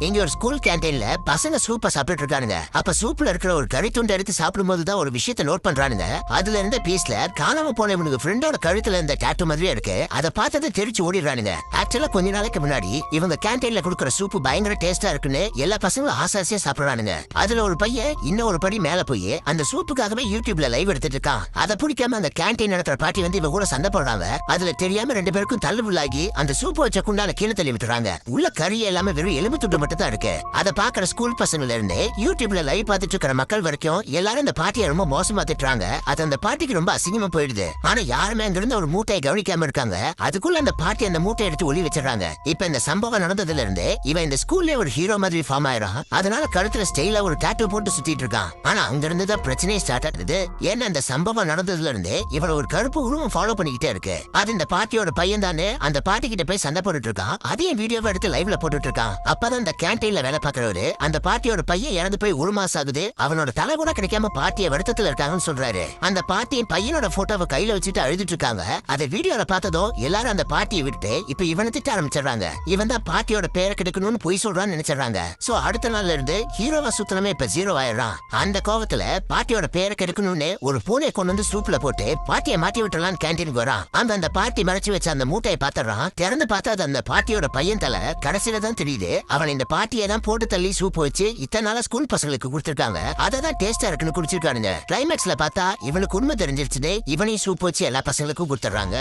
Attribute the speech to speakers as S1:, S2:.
S1: இங்க ஒரு ஸ்கூல் கேண்டீன்ல பசங்க சூப்பை சாப்பிட்டு இருக்கானுங்க. அப்ப சூப்ல இருக்கிற ஒரு கறி துண்டை எடுத்து சாப்பிடும் போதுதான் ஒரு விஷயத்தை நோட் பண்றானுங்க. அதுல இருந்த பீஸ்ல காணாம போன இவனுக்கு ஃப்ரெண்டோட கழுத்துல இருந்த டாட்டூ மாதிரியே இருக்கு. அதை பார்த்ததை தெரிச்சு ஓடிடுறானுங்க. ஆக்சுவலா கொஞ்ச நாளைக்கு முன்னாடி இவங்க கேண்டீன்ல கொடுக்குற சூப்பு பயங்கர டேஸ்டா இருக்குன்னு எல்லா பசங்களும் ஆசாசியா சாப்பிடுறானுங்க. அதுல ஒரு பையன் இன்னும் ஒரு படி மேல போய் அந்த சூப்புக்காகவே யூடியூப்ல லைவ் எடுத்துட்டு இருக்கான். அதை பிடிக்காம அந்த கேண்டீன் நடத்துற பாட்டி வந்து இவங்க கூட சண்டை போடுறாங்க. அதுல தெரியாம ரெண்டு பேருக்கும் தள்ளுபுள்ளாகி அந்த சூப்பு வச்ச குண்டால கீழே தள்ளி விட்டுறாங்க. உள்ள கறி எல்லாமே வெறும் எலும்பு துண்டு மட்டும் தான் இருக்கு. அதை பாக்குற ஸ்கூல் பசங்கள்ல இருந்து யூடியூப்ல லைவ் பார்த்துட்டு இருக்கிற மக்கள் வரைக்கும் எல்லாரும் இந்த பாட்டியை ரொம்ப மோசமா திட்டுறாங்க. அது அந்த பாட்டிக்கு ரொம்ப அசிங்கமா போயிடுது. ஆனா யாருமே அங்க இருந்து ஒரு மூட்டையை கவனிக்காம இருக்காங்க. அதுக்குள்ள அந்த பாட்டி அந்த மூட்டையை எடுத்து ஒளி வச்சிடறாங்க. இப்ப இந்த சம்பவம் நடந்ததுல இருந்து இவன் இந்த ஸ்கூல்ல ஒரு ஹீரோ மாதிரி ஃபார்ம் ஆயிரான். அதனால கழுத்துல ஸ்டைலா ஒரு டாட்டூ போட்டு சுத்திட்டு இருக்கான். ஆனா அங்க இருந்து தான் பிரச்சனையே ஸ்டார்ட் ஆகுது. ஏன்னா அந்த சம்பவம் நடந்ததுல இருந்து இவன் ஒரு கருப்பு உருவம் ஃபாலோ பண்ணிக்கிட்டே இருக்கு. அது இந்த பாட்டியோட பையன் தானே அந்த பாட்டி கிட்ட போய் சண்டை போட்டுட்டு இருக்கான். அதையும் வீடியோவை எடுத்து லைவ்ல போட்டுட்டு இருக்கான். அப்பதான் இந்த கேண்டீன்ல வேலை பாக்குறவரு அந்த பாட்டியோட பையன் இறந்து போய் 1 மாசம் ஆகுது, அவனோட தலை கூட கிடைக்காம பாட்டிய வருத்தத்துல இருக்காங்கன்னு சொல்றாரு. அந்த பாட்டியின் பையனோட போட்டோவை கையில வச்சுட்டு அழுதுட்டு இருக்காங்க. அதை வீடியோல பார்த்ததும் எல்லாரும் அந்த பாட்டியை விட்டு இப்ப இவனை திட்ட ஆரம்பிச்சிடறாங்க. இவன் தான் பாட்டியோட பேரை கெடுக்கணும்னு பொய் சொல்றான்னு நினைச்சிடறாங்க. சோ அடுத்த நாள்ல இருந்து ஹீரோவா சுத்தனமே இப்ப 0 ஆயிடுறான். அந்த கோவத்துல பாட்டியோட பேரை கெடுக்கணும்னு ஒரு பூனை கொண்டு வந்து சூப்ல போட்டு பாட்டியை மாட்டி விட்டுலான்னு கேண்டீனுக்கு வரான். அந்த பாட்டி மறைச்சு வச்ச அந்த மூட்டையை பாத்துறான். திறந்து பார்த்தா அது அந்த பாட்டியோட பையன் தலை. கடைசியில தான் தெரியுது அவன் இந்த பாட்டியை தான் போட்டு தள்ளி சூப் வச்சு இத்தனை நாளா ஸ்கூல் பசங்களுக்கு கொடுத்திருக்காங்க. அததான் டேஸ்டா இருக்குன்னு குடிச்சிருக்கானுங்க. கிளைமேக்ஸ்ல பார்த்தா இவனுக்கு உண்மை தெரிஞ்சிருச்சுன்னு இவனையும் சூப் வச்சு எல்லா பசங்களுக்கும் கொடுத்துறாங்க.